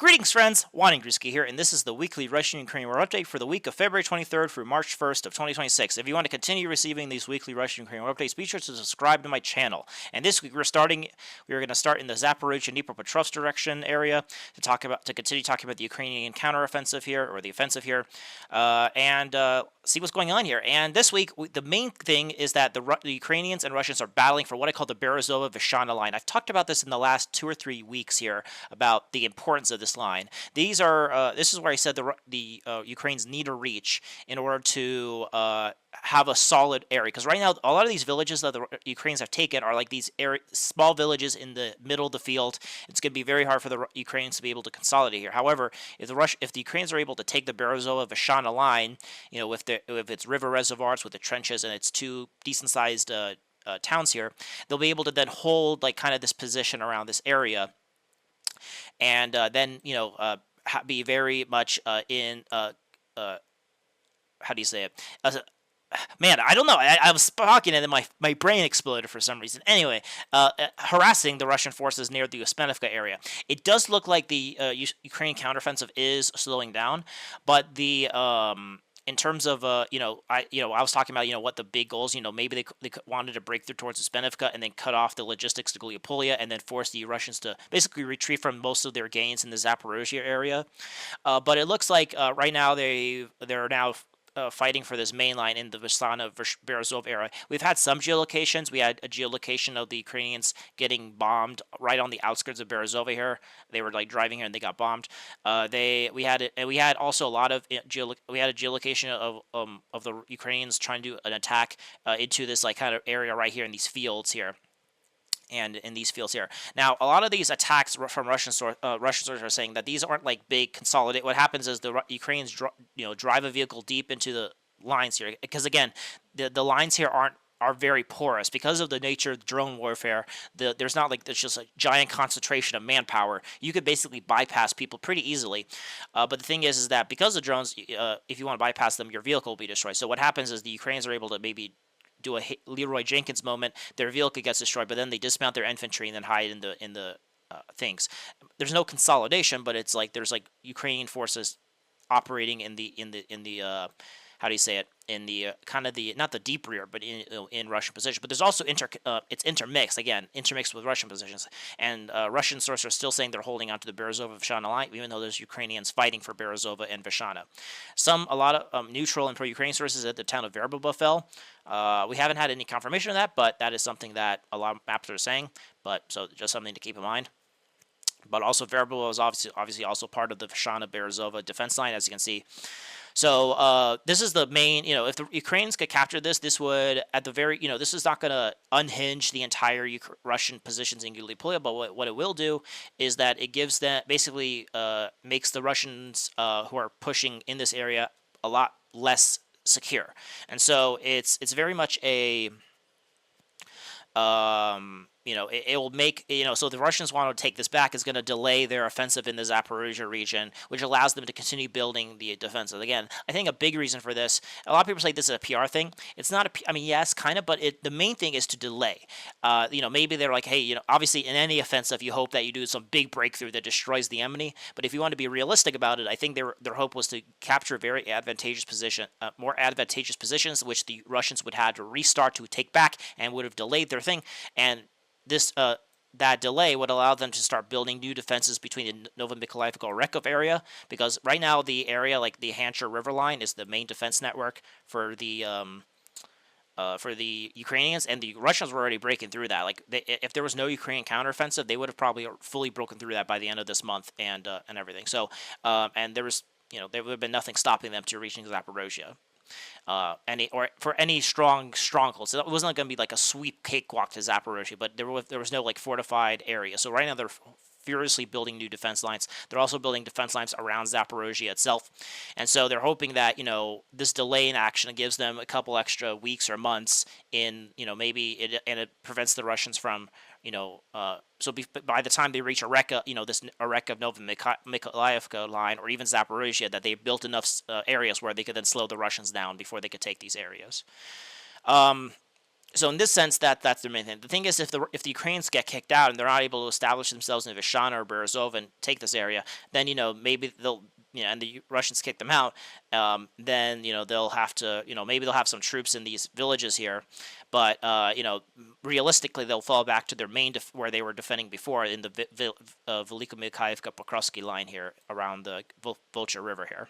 Greetings, friends! Wantingruski here, and this is the weekly Russian-Ukrainian War Update for the week of February 23rd through March 1st of 2026. If you want to continue receiving these weekly Russian-Ukrainian War Updates, be sure to subscribe to my channel. And this week we're going to start in the Zaporizhia Dnipropetrovsk direction area to continue talking about the Ukrainian counteroffensive here, or the offensive here, and see what's going on here. And this week, the main thing is that the Ukrainians and Russians are battling for what I call the Berezove-Vyshneve line. I've talked about this in the last 2 or 3 weeks here about the importance of this line. These are this is where I said the Ukrainians need to reach in order to have a solid area, because right now a lot of these villages that the Ukrainians have taken are like these small villages in the middle of the field. It's going to be very hard for the Ukrainians to be able to consolidate here. However, if the Ukrainians are able to take the Berezove-Vyshneve line, you know, with its river reservoirs, with the trenches and its 2 decent-sized towns here, they'll be able to then hold like kind of this position around this area, and then be very much in how do you say it? Man, I don't know. I was talking and then my brain exploded for some reason. Anyway, harassing the Russian forces near the Kupyansk area. It does look like the Ukrainian counteroffensive is slowing down, but the in terms of I was talking about what the big goals. Maybe they wanted to break through towards Kupyansk and then cut off the logistics to Dobropillya and then force the Russians to basically retreat from most of their gains in the Zaporizhia area. But it looks like right now they're now fighting for this main line in the Berezove area. We've had some geolocations. We had a geolocation of the Ukrainians getting bombed right on the outskirts of Berezove here. They were like driving here and they got bombed. We had also a lot of we had a geolocation of the Ukrainians trying to do an attack into this like kind of area right here in these fields here. And in these fields here. Now, a lot of these attacks from Russian sources are saying that these aren't like big consolidate. What happens is the Ukrainians drive a vehicle deep into the lines here, because again, the lines here are very porous because of the nature of drone warfare. There's just a giant concentration of manpower. You could basically bypass people pretty easily. But the thing is that because of drones, if you want to bypass them, your vehicle will be destroyed. So what happens is the Ukrainians are able to maybe do a Leroy Jenkins moment. Their vehicle gets destroyed, but then they dismount their infantry and then hide in the things. There's no consolidation, but it's like there's like Ukrainian forces operating in the how do you say it, in the kind of the, not the deep rear, but in Russian position. But there's also it's intermixed with Russian positions. And Russian sources are still saying they're holding on to the Berezove-Vyshneve line, even though there's Ukrainians fighting for Berezove and Vyshneve. A lot of neutral and pro-Ukrainian sources at the town of Berezove fell. We haven't had any confirmation of that, but that is something that a lot of maps are saying. So just something to keep in mind. But also Berezove is obviously also part of the Vyshneve-Berezove defense line, as you can see. So this is the main, if the Ukrainians could capture this, this would, at the very, this is not going to unhinge the entire Russian positions in Dobropillya, but what it will do is that it gives them, basically makes the Russians who are pushing in this area a lot less secure. And so it's very much a, it will make, so the Russians want to take this back is going to delay their offensive in the Zaporizhia region, which allows them to continue building the defensive. Again, I think a big reason for this, a lot of people say this is a PR thing. It's not I mean, yes, kind of, but the main thing is to delay. Maybe they're like, hey, obviously in any offensive, you hope that you do some big breakthrough that destroys the enemy. But if you want to be realistic about it, I think their hope was to capture very advantageous more advantageous positions, which the Russians would have to restart to take back and would have delayed their thing. And that delay would allow them to start building new defenses between the Novomykolaievka-Orekov area, because right now the area like the Hansher River line is the main defense network for the Ukrainians, and the Russians were already breaking through that. Like if there was no Ukrainian counteroffensive, they would have probably fully broken through that by the end of this month and everything. So and there was there would have been nothing stopping them to reaching Zaporizhia. For any strongholds. So it wasn't going to be like a sweep cakewalk to Zaporizhia, but there was no like fortified area. So right now they're furiously building new defense lines. They're also building defense lines around Zaporizhia itself, and so they're hoping that this delay in action gives them a couple extra weeks or months in maybe it prevents the Russians from by the time they reach Oreka, this Oreka Novomykolaievka line, or even Zaporizhia, that they built enough areas where they could then slow the Russians down before they could take these areas. So in this sense, that's the main thing. The thing is, if the Ukrainians get kicked out and they're not able to establish themselves in Vyshneve or Berezove and take this area, then maybe they'll and the Russians kick them out. Then they'll have to maybe they'll have some troops in these villages here, but realistically they'll fall back to their main where they were defending before in the Velikomikhayivka Pokrovsky line here around the Volcha River here.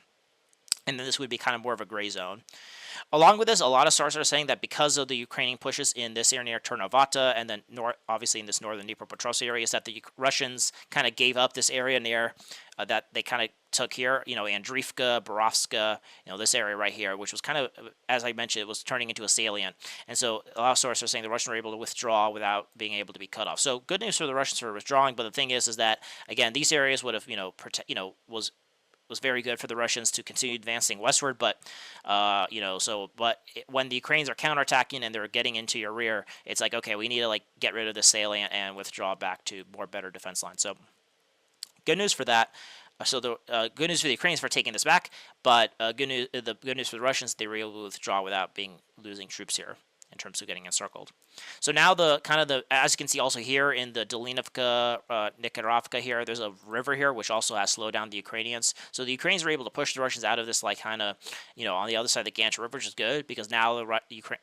And then this would be kind of more of a gray zone. Along with this, a lot of sources are saying that because of the Ukrainian pushes in this area near Ternavata and then obviously in this northern Dnipropetrovsk area, is that the Russians kind of gave up this area near that they kind of took here, Andriivka, Borovska, this area right here, which was kind of, as I mentioned, it was turning into a salient. And so a lot of sources are saying the Russians were able to withdraw without being able to be cut off. So good news for the Russians for withdrawing, but the thing is that, again, these areas would have, was very good for the Russians to continue advancing westward, but when the Ukrainians are counterattacking and they're getting into your rear, it's like, okay, we need to get rid of this salient and withdraw back to more better defense lines. So good news for that. So the good news for the Ukrainians for taking this back, but the good news for the Russians, they were able to withdraw without losing troops here in terms of getting encircled. So now as you can see also here in the Dnipropetrovsk, Nikolaevka here, there's a river here which also has slowed down the Ukrainians. So the Ukrainians were able to push the Russians out of this on the other side of the Ganch River, which is good because now the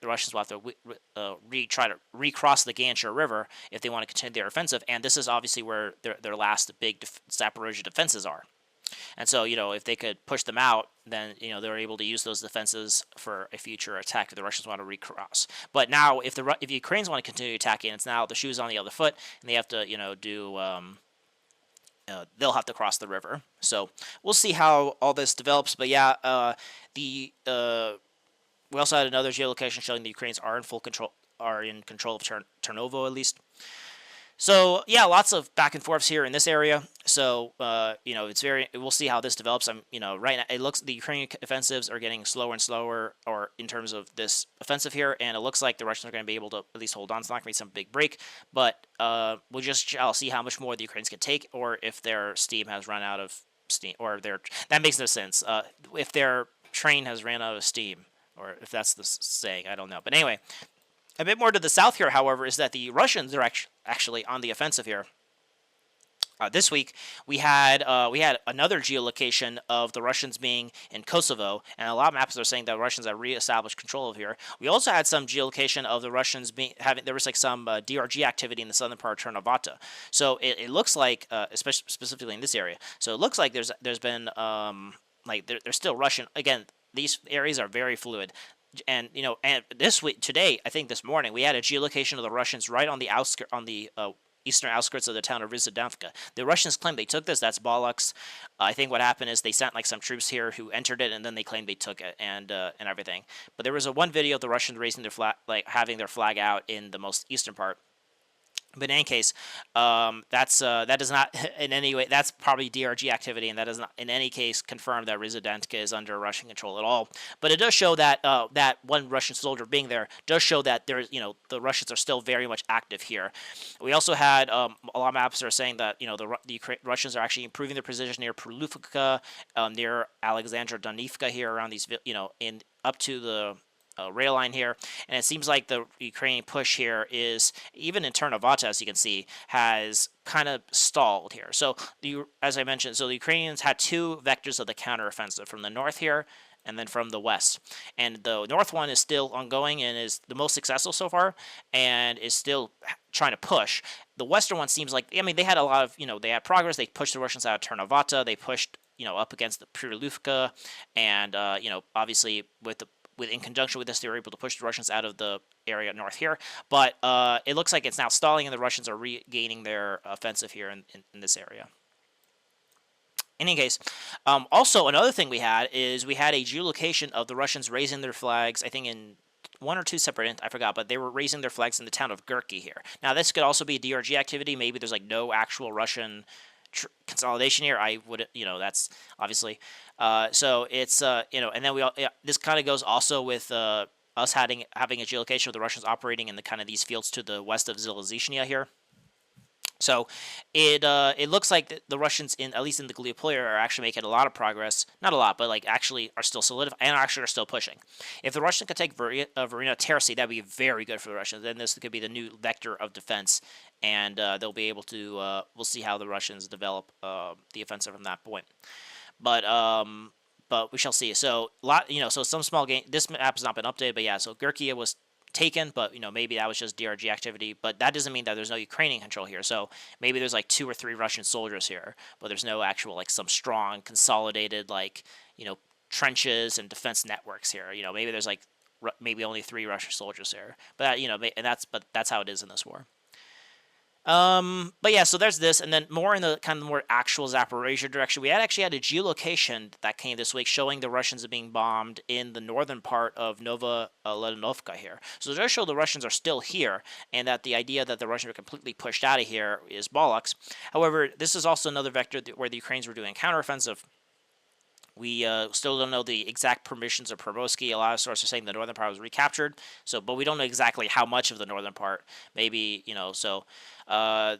Russians will have to try to recross the Ganch River if they want to continue their offensive, and this is obviously where their last big Zaporizhia defenses are. And so, if they could push them out, then, they're able to use those defenses for a future attack if the Russians want to recross. But now, if the Ukrainians want to continue attacking, it's now the shoe's on the other foot, and they have to, they'll have to cross the river. So we'll see how all this develops. But yeah, we also had another geolocation showing the Ukrainians are in control of Turnovo at least. So yeah, lots of back and forths here in this area. So we'll see how this develops. Right now it looks the Ukrainian offensives are getting slower and slower, or in terms of this offensive here, and it looks like the Russians are going to be able to at least hold on. It's not going to be some big break, but we'll just see how much more the Ukrainians can take, or if their steam has run out of steam, or that makes no sense. If their train has ran out of steam, or if that's the saying, I don't know. But anyway. A bit more to the south here, however, is that the Russians are actually on the offensive here. This week we had another geolocation of the Russians being in Kosovo, and a lot of maps are saying that Russians have reestablished control of here. We also had some geolocation of the Russians there was some DRG activity in the southern part of Ternavata. So it looks like, especially specifically in this area. So it looks like there's been there's still Russian. Again, these areas are very fluid. And and this week, today, I think this morning, we had a geolocation of the Russians right on the eastern outskirts of the town of Vyshnev. The Russians claim they took this. That's bollocks. I think what happened is they sent some troops here who entered it, and then they claimed they took it and everything. But there was one video of the Russians raising their flag, having their flag out in the most eastern part. But in any case, that does not in any way, that's probably DRG activity, and that does not in any case confirm that Ryazanka is under Russian control at all. But it does show that that one Russian soldier being there does show that there's the Russians are still very much active here. We also had a lot of maps are saying that the Russians are actually improving their position near Prulufka, near Alexandra Donivka here around these in up to the rail line here, and it seems like the Ukrainian push here is, even in Ternavata, as you can see, has kind of stalled here. So as I mentioned, the Ukrainians had two vectors of the counteroffensive from the north here and then from the west, and the north one is still ongoing and is the most successful so far and is still trying to push. The western one seems like, they had a lot of they had progress. They pushed the Russians out of Ternavata. They pushed up against the Prulufka, and obviously in conjunction with this, they were able to push the Russians out of the area north here. But it looks like it's now stalling, and the Russians are regaining their offensive here in this area. In any case, also another thing we had a geolocation of the Russians raising their flags, I think in one or two separate, I forgot, but they were raising their flags in the town of Gurki here. Now, this could also be a DRG activity. Maybe there's no actual Russian consolidation here. I would, that's obviously. So it's, and then this kind of goes also with us having a geolocation of the Russians operating in the kind of these fields to the west of Zaporizhia here. So it looks like the Russians in at least in the Gallipoli are actually making a lot of progress. Not a lot, but like actually are still solidifying and actually are still pushing. If the Russians could take Varina Tersi, that'd be very good for the Russians. Then this could be the new vector of defense, and they'll be able to. We'll see how the Russians develop the offensive from that point. But we shall see. So so some small game. This map has not been updated, but yeah. So Gurkia was taken, but maybe that was just DRG activity. But that doesn't mean that there's no Ukrainian control here. So maybe there's like 2 or 3 Russian soldiers here, but there's no actual like some strong consolidated like trenches and defense networks here. Maybe there's like maybe only 3 Russian soldiers here. But that's how it is in this war. But yeah, so there's this, and then more in the kind of more actual Zaporizhia direction. We actually had a geolocation that came this week showing the Russians are being bombed in the northern part of Nova Ledonovka here. So it does show the Russians are still here, and that the idea that the Russians are completely pushed out of here is bollocks. However, this is also another vector where the Ukrainians were doing counteroffensive. We still don't know the exact permissions of Primorsky. A lot of sources are saying the northern part was recaptured. But we don't know exactly how much of the northern part. Maybe a lot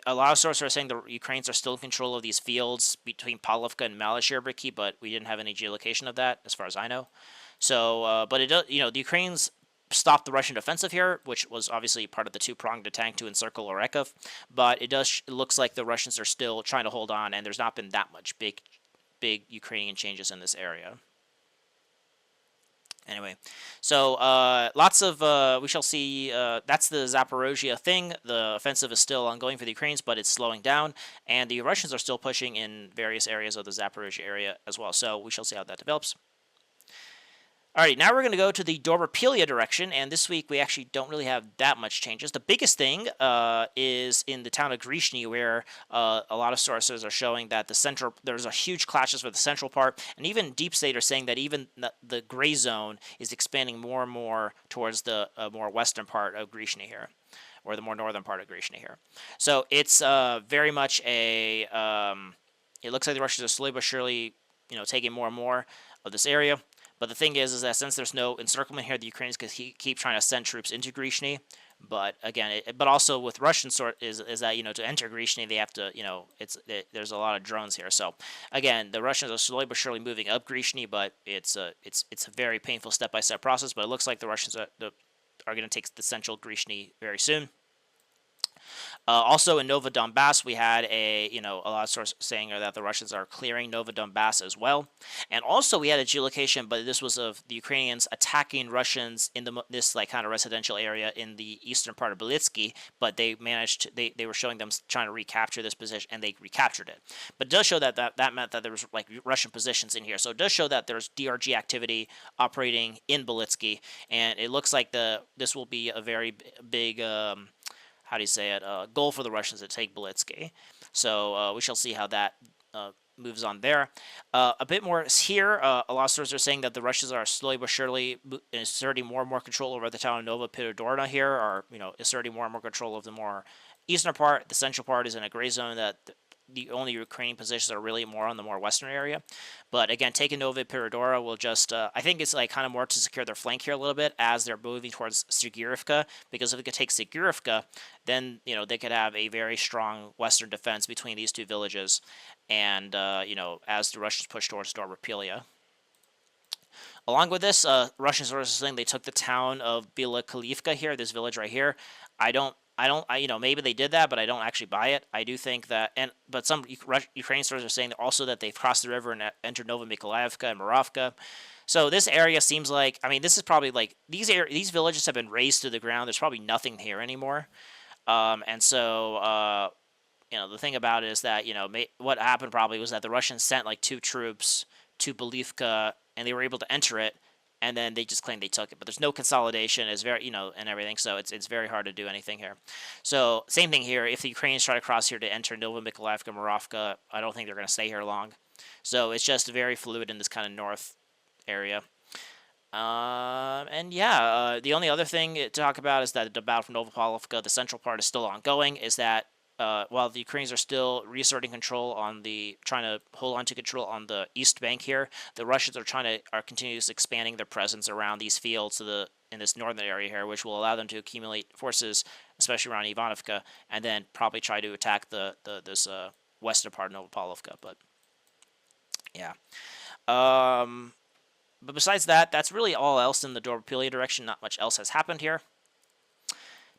of sources are saying the Ukrainians are still in control of these fields between Pavlovka and Malysherbiki, but we didn't have any geolocation of that, as far as I know. But it does. The Ukrainians stopped the Russian offensive here, which was obviously part of the 2-pronged attack to encircle Orekov. But it looks like the Russians are still trying to hold on, and there's not been that much big Ukrainian changes in this area. Anyway, so lots of we shall see. That's the Zaporizhia thing. The offensive is still ongoing for the Ukrainians, but it's slowing down, and the Russians are still pushing in various areas of the Zaporizhia area as well. So we shall see how that develops. Alright, now we're going to go to the Dobropillya direction, and this week we actually don't really have that much changes. The biggest thing is in the town of Grishny, where a lot of sources are showing that there's a huge clashes for the central part, and even Deep State are saying that even the gray zone is expanding more and more towards the more western part of Grishny here, or the more northern part of Grishny here. So it's very much a... it looks like the Russians are slowly but surely, taking more and more of this area. But the thing is that since there's no encirclement here, the Ukrainians could keep trying to send troops into Grishny. But again, but also with Russian is that to enter Grishny they have to there's a lot of drones here. So again, the Russians are slowly but surely moving up Grishny, but it's a very painful step-by-step process. But it looks like the Russians are going to take the central Grishny very soon. Also in Nova Donbass, we had a lot of sources saying that the Russians are clearing Nova Donbass as well, and also we had a geolocation, but this was of the Ukrainians attacking Russians in this like kind of residential area in the eastern part of Belitsky, but they managed to, they were showing them trying to recapture this position, and they recaptured it. But it does show that meant that there was like Russian positions in here, so it does show that there's DRG activity operating in Belitsky, and it looks like this will be a very big how do you say it, goal for the Russians to take Belitsky. So we shall see how that moves on there. A bit more here, a lot of sources are saying that the Russians are slowly but surely asserting more and more control over the town of Nova Pidorna here, or asserting more and more control of the more eastern part. The central part is in a gray zone that the only Ukrainian positions are really more on the more western area. But again, taking Nova Pidorna will just, I think it's like kind of more to secure their flank here a little bit as they're moving towards Sigirivka, because if they could take Sigirivka, then, they could have a very strong western defense between these two villages, and, as the Russians push towards Dobropillya. Along with this, Russian sources saying they took the town of Bila Kalivka here, this village right here. Maybe they did that, but I don't actually buy it. I do think that, but some Ukrainian sources are saying also that they've crossed the river and entered Nova Mykolaievka and Moravka. So this area seems like, this is probably like, these villages have been razed to the ground. There's probably nothing here anymore. And so, the thing about it is that, what happened probably was that the Russians sent like 2 troops to Belivka, and they were able to enter it, and then they just claimed they took it. But there's no consolidation, it's very, and everything, so it's very hard to do anything here. So same thing here. If the Ukrainians try to cross here to enter Nova Mykolaievka, Moravka, I don't think they're going to stay here long. So it's just very fluid in this kind of north area. And yeah, the only other thing to talk about is that the battle for Novopavlovka, the central part, is still ongoing. Is that while the Ukrainians are still reasserting control on trying to hold on to control on the east bank here, the Russians are continuously expanding their presence around these fields in this northern area here, which will allow them to accumulate forces, especially around Ivanovka, and then probably try to attack this western part of Novopolovka. But yeah. Um, but besides that, that's really all else in the Dobropillya direction. Not much else has happened here.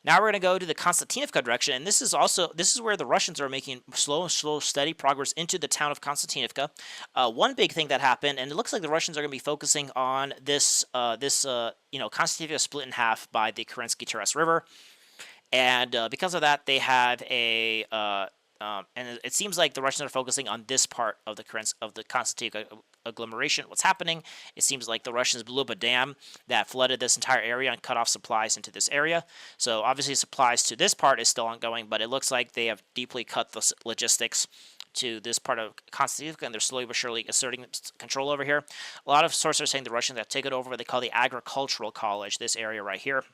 Now we're going to go to the Kostyantynivka direction, and this is where the Russians are making slow, steady progress into the town of Kostyantynivka. One big thing that happened, and it looks like the Russians are going to be focusing on Kostyantynivka split in half by the Kerensky River, and because of that, they have and it seems like the Russians are focusing on this part of the Kostyantynivka agglomeration. What's happening? It seems like the Russians blew up a dam that flooded this entire area and cut off supplies into this area. So obviously supplies to this part is still ongoing, but it looks like they have deeply cut the logistics to this part of Kostyantynivka, and they're slowly but surely asserting control over here. A lot of sources are saying the Russians have taken over what they call the agricultural college, this area right here,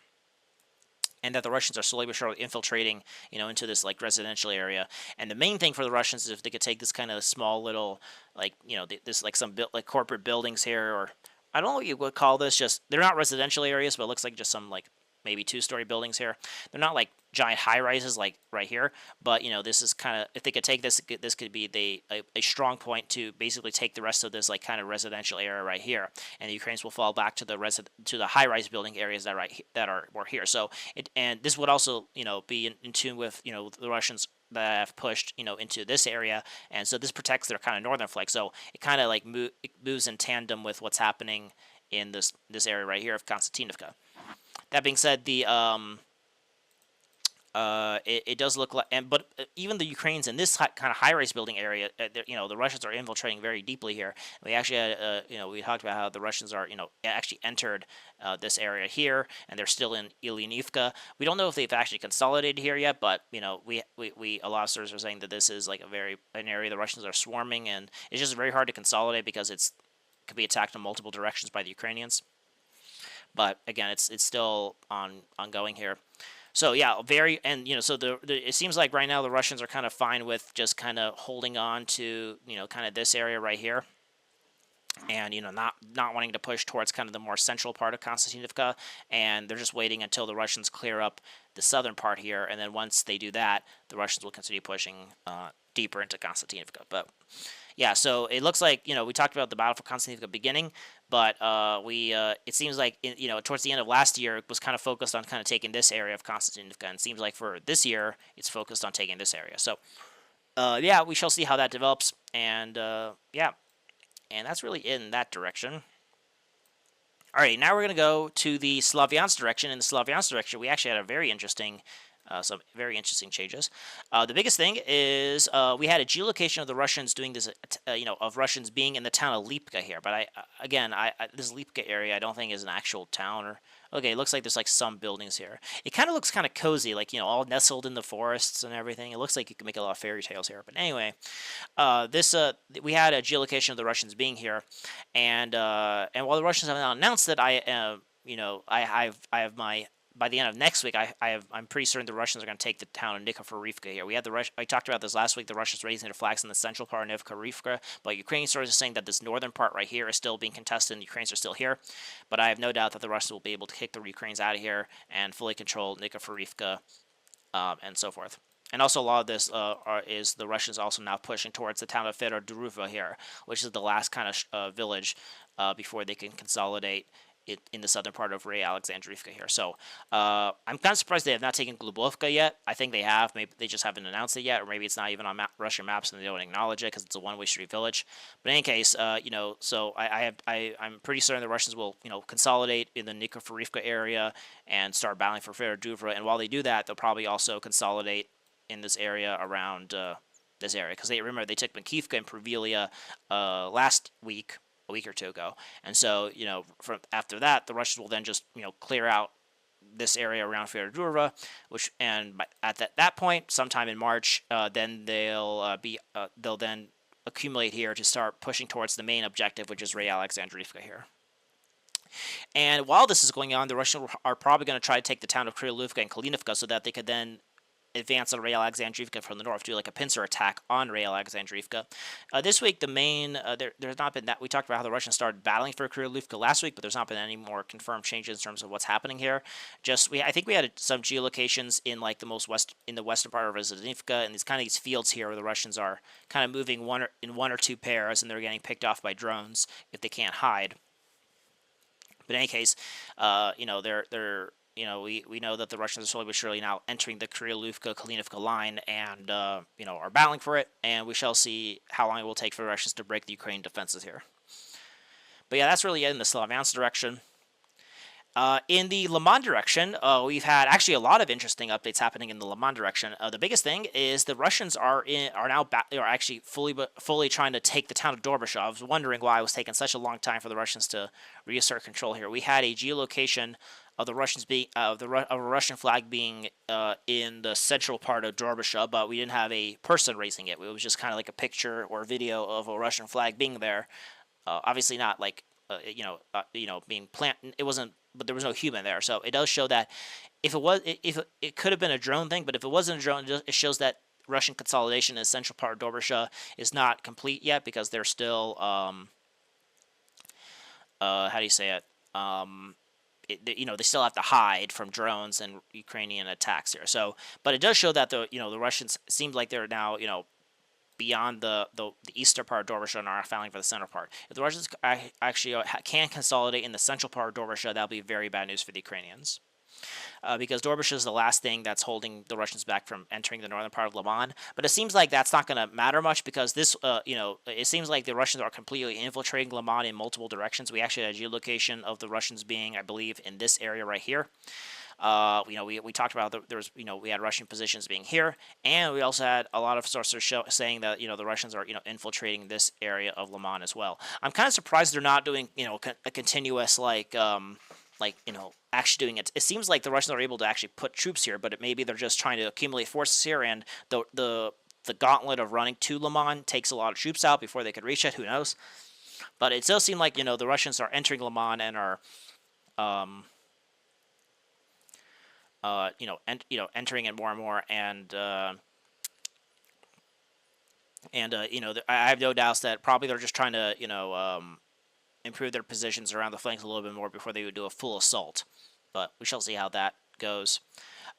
and that the Russians are slowly but surely infiltrating, into this residential area. And the main thing for the Russians is if they could take this kind of small little, this some corporate buildings here, or I don't know what you would call this. Just they're not residential areas, but it looks like just some maybe two-story buildings here. They're not giant high-rises like right here, but this is kind of, if they could take this could be a strong point to basically take the rest of this kind of residential area right here, and the Ukrainians will fall back to the high-rise building areas that were here. So and this would also be in tune with the Russians that have pushed into this area, and so this protects their kind of northern flank. So it kind of it moves in tandem with what's happening in this area right here of Kostyantynivka. That being said, it does look like, but even the Ukrainians in this kind of high-rise building area, the Russians are infiltrating very deeply here. We actually had, we talked about how the Russians are, actually entered this area here, and they're still in Ilyanivka. We don't know if they've actually consolidated here yet, but a lot of sources are saying that this is an area the Russians are swarming, and it's just very hard to consolidate because it could be attacked in multiple directions by the Ukrainians. But again, it's still ongoing here. So yeah, so it seems like right now the Russians are kind of fine with just kind of holding on to kind of this area right here, and not wanting to push towards kind of the more central part of Kostyantynivka, and they're just waiting until the Russians clear up the southern part here, and then once they do that, the Russians will continue pushing deeper into Kostyantynivka. But yeah, so it looks like we talked about the battle for Kostyantynivka beginning, but it seems like towards the end of last year it was kind of focused on kind of taking this area of Kostyantynivka, and it seems like for this year it's focused on taking this area. So yeah, we shall see how that develops, and yeah, and that's really in that direction. Alright, now we're going to go to the Slavyansk direction. In the Slavyansk direction, we actually had a very interesting some very interesting changes. The biggest thing is we had a geolocation of the Russians doing this, of Russians being in the town of Lipka here. But this Lipka area I don't think is an actual town. Or okay, it looks like there's some buildings here. It kind of looks kind of cozy, all nestled in the forests and everything. It looks like you could make a lot of fairy tales here. But anyway, we had a geolocation of the Russians being here, and while the Russians have not announced that, I have my. By the end of next week, I'm pretty certain the Russians are going to take the town of Dnipropetrovsk here. We had I talked about this last week. The Russians raising their flags in the central part of Dnipropetrovsk, but Ukrainian sources are saying that this northern part right here is still being contested, and the Ukrainians are still here. But I have no doubt that the Russians will be able to kick the Ukrainians out of here and fully control Dnipropetrovsk, and so forth. And also, a lot of this is the Russians also now pushing towards the town of Feodorova here, which is the last kind of village before they can consolidate in the southern part of Alexandrivka here. So I'm kind of surprised they have not taken Glubovka yet. I think they have. Maybe they just haven't announced it yet, or maybe it's not even on Russian maps and they don't acknowledge it because it's a one-way street village. But in any case, so I'm pretty certain the Russians will consolidate in the Dnipropetrovsk area and start battling for Feodorova. And while they do that, they'll probably also consolidate in this area around this area, because remember they took Makivka and Provilia last week. A week or two ago, and so from after that, the Russians will then just clear out this area around Feodorova, and at that point, sometime in March, then they'll then accumulate here to start pushing towards the main objective, which is Alexandrivka here. And while this is going on, the Russians are probably going to try to take the town of Krylovka and Kalinovka so that they could then advance on Rail Alexandrivka from the north, do like a pincer attack on Rail Alexandrivka. This week, the main there's not been that we talked about how the Russians started battling for Krylovka last week, but there's not been any more confirmed changes in terms of what's happening here. I think we had some geolocations in like in the western part of Rezidivka, and these fields here where the Russians are kind of moving in one or two pairs, and they're getting picked off by drones if they can't hide. But in any case, they're we know that the Russians are slowly but surely now entering the Krylovka-Kalinivka line and, are battling for it, and we shall see how long it will take for the Russians to break the Ukrainian defenses here. But yeah, that's really it in the Slavyansk direction. In the Lyman direction, we've had actually a lot of interesting updates happening in the Lyman direction. The biggest thing is the Russians are actually fully trying to take the town of Dobropillya. I was wondering why it was taking such a long time for the Russians to reassert control here. We had a geolocation of the Russians being of a Russian flag being in the central part of Dobropillya, but we didn't have a person raising it. It was just kind of like a picture or video of a Russian flag being there. Obviously not like being planted. It wasn't, but there was no human there. So it does show that if it could have been a drone thing, but if it wasn't a drone, it shows that Russian consolidation in the central part of Dobropillya is not complete yet because they're still how do you say it? They still have to hide from drones and Ukrainian attacks here. So, but it does show that the Russians seemed like they're now beyond the eastern part of Dobropillya and are fighting for the central part. If the Russians actually can consolidate in the central part of Dobropillya, that'll be very bad news for the Ukrainians. Because Dobropillya is the last thing that's holding the Russians back from entering the northern part of Lyman. But it seems like that's not going to matter much because this, it seems like the Russians are completely infiltrating Lyman in multiple directions. We actually had a geolocation of the Russians being, I believe, in this area right here. We talked about we had Russian positions being here, and we also had a lot of sources saying that the Russians are infiltrating this area of Lyman as well. I'm kind of surprised they're not doing a continuous actually doing it. It seems like the Russians are able to actually put troops here, but maybe they're just trying to accumulate forces here, and the gauntlet of running to Lyman takes a lot of troops out before they could reach it. Who knows? But it does seem like the Russians are entering Lyman and are entering it more and more, and I have no doubts that probably they're just trying to improve their positions around the flanks a little bit more before they would do a full assault. But we shall see how that goes.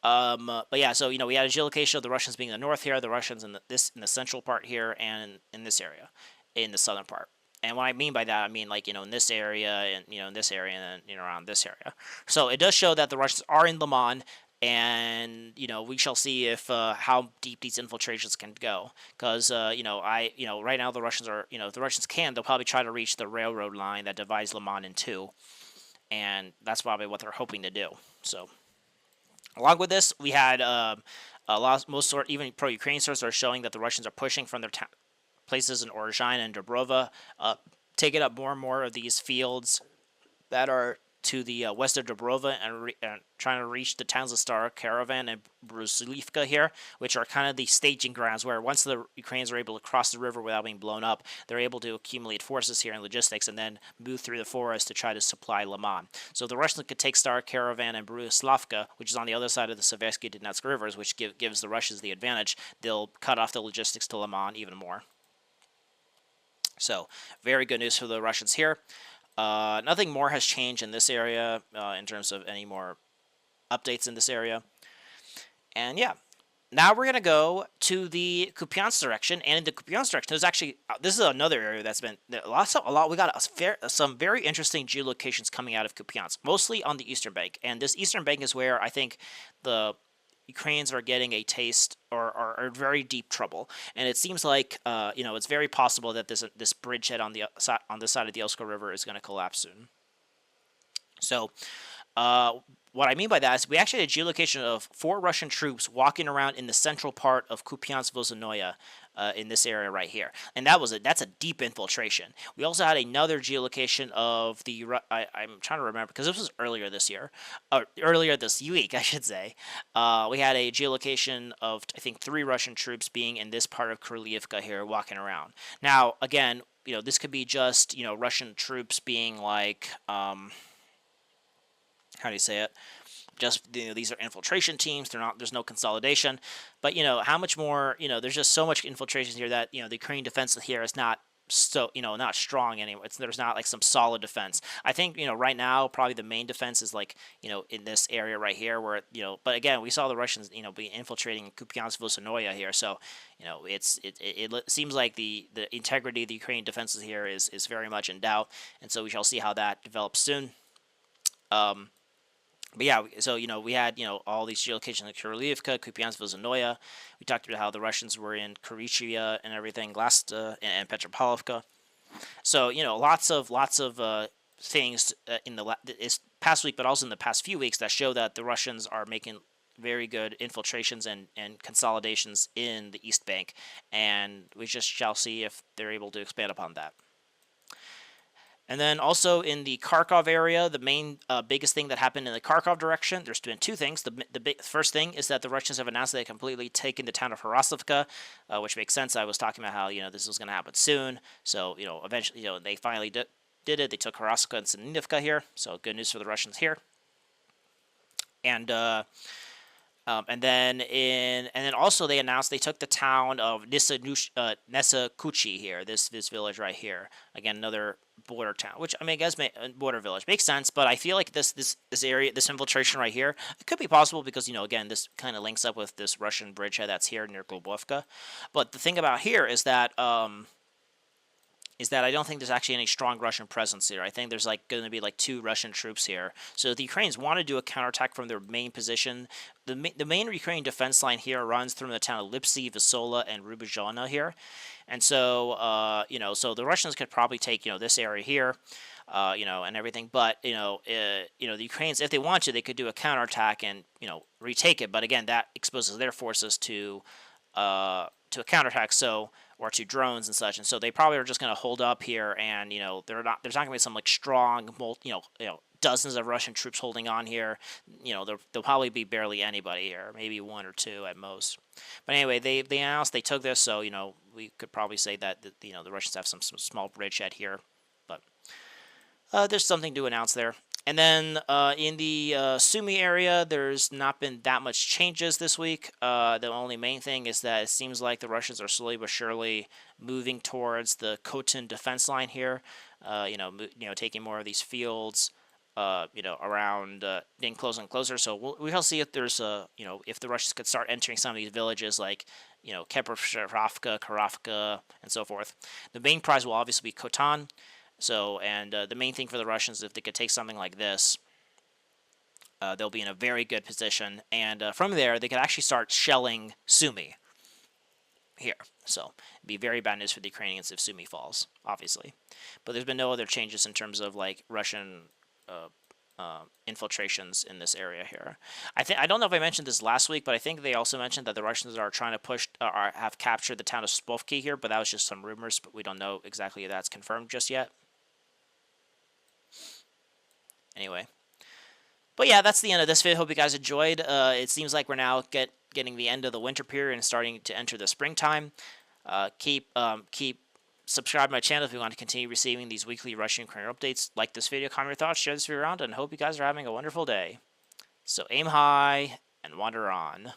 But yeah, so we had a geolocation of the Russians being in the north here, the Russians in the central part here, and in this area, in the southern part. And what I mean by that, I mean in this area, and in this area, and then around this area. So it does show that the Russians are in Lyman, and we shall see if how deep these infiltrations can go. Because right now the Russians are if the Russians can, they'll probably try to reach the railroad line that divides Lyman in two, and that's probably what they're hoping to do. So along with this, we had even pro-Ukrainian sources are showing that the Russians are pushing from their places in Orozhine and Dobrova, taking up more and more of these fields that are to the west of Dobrova and trying to reach the towns of Karavan and Berezove here, which are kind of the staging grounds where once the Ukrainians are able to cross the river without being blown up, they're able to accumulate forces here and logistics and then move through the forest to try to supply Lyman. So the Russians could take Karavan and Berezove, which is on the other side of the Seversky Donetsk rivers, which gives the Russians the advantage. They'll cut off the logistics to Lyman even more. So very good news for the Russians here. Nothing more has changed in this area in terms of any more updates in this area. And yeah, now we're going to go to the Kupyansk direction. And in the Kupyansk direction, there's actually, this is another area that's been, we got some very interesting geolocations coming out of Kupyansk, mostly on the eastern bank. And this eastern bank is where I think the Ukrainians are getting a taste or are in very deep trouble, and it seems like it's very possible that this bridgehead on this side of the Elsko River is going to collapse soon. So, what I mean by that is we actually had a geolocation of 4 Russian troops walking around in the central part of Kupyansk-Vozynoye in this area right here, and that's a deep infiltration. We also had another geolocation of the I'm trying to remember because this was earlier this year, or earlier this week, I should say. We had a geolocation of I think 3 Russian troops being in this part of Krylovka here walking around. Now again, this could be just Russian troops being like how do you say it? Just these are infiltration teams. They're not. There's no consolidation, but how much more. There's just so much infiltration here that the Ukrainian defense here is not so not strong anymore. There's not like some solid defense. I think right now probably the main defense is like in this area right here where But again, we saw the Russians be infiltrating Kupyansk, Vyshneve here. So it seems like the integrity of the Ukrainian defenses here is very much in doubt, and so we shall see how that develops soon. But yeah, so we had all these geolocations like Kharkov, Kupyansk, Vyshneve. We talked about how the Russians were in Zaporizhia and everything, and Petropavlovka. So lots of things in this past week, but also in the past few weeks that show that the Russians are making very good infiltrations and consolidations in the East Bank, and we just shall see if they're able to expand upon that. And then also in the Kharkov area, the main biggest thing that happened in the Kharkov direction, there's been two things. The first thing is that the Russians have announced they completely taken the town of Kharkov, which makes sense. I was talking about how this was going to happen soon. So eventually they finally did it. They took Kharkov and Dnipropetrovsk here. So good news for the Russians here. And then also they announced they took the town of Nesakuchi here, this village right here. Again, another border town, which I guess border village makes sense, but I feel like this area, this infiltration right here, it could be possible because again this kind of links up with this Russian bridgehead that's here near Globovka. But the thing about here is that I don't think there's actually any strong Russian presence here. I think there's going to be two Russian troops here. So the Ukrainians want to do a counterattack from their main position. The main Ukrainian defense line here runs through the town of Lipsy, Visola, and Rubizhona here. And so, so the Russians could probably take, this area here, and everything. But, the Ukrainians, if they want to, they could do a counterattack and, retake it. But again, that exposes their forces to a counterattack. Or to drones and such, and so they probably are just going to hold up here, and there's not going to be some strong, dozens of Russian troops holding on here. There'll probably be barely anybody here, maybe one or two at most. But anyway, they announced they took this, so we could probably say that the Russians have some small bridgehead here, but there's something to announce there. And then in the Sumy area, there's not been that much changes this week. The only main thing is that it seems like the Russians are slowly but surely moving towards the Khotin defense line here. Taking more of these fields, around getting closer and closer. So we'll see if there's if the Russians could start entering some of these villages like Keprovka, Kharkov, and so forth. The main prize will obviously be Khotan. So, and the main thing for the Russians, if they could take something like this, they'll be in a very good position. And from there, they could actually start shelling Sumy here. So, it'd be very bad news for the Ukrainians if Sumy falls, obviously. But there's been no other changes in terms of, Russian infiltrations in this area here. I don't know if I mentioned this last week, but I think they also mentioned that the Russians are trying to push, have captured the town of Spolky here, but that was just some rumors, but we don't know exactly if that's confirmed just yet. Anyway, but yeah, that's the end of this video. Hope you guys enjoyed. It seems like we're now getting the end of the winter period and starting to enter the springtime. Keep subscribe to my channel if you want to continue receiving these weekly Russian-Ukrainian updates. Like this video, comment your thoughts, share this video around, and hope you guys are having a wonderful day. So aim high and wander on.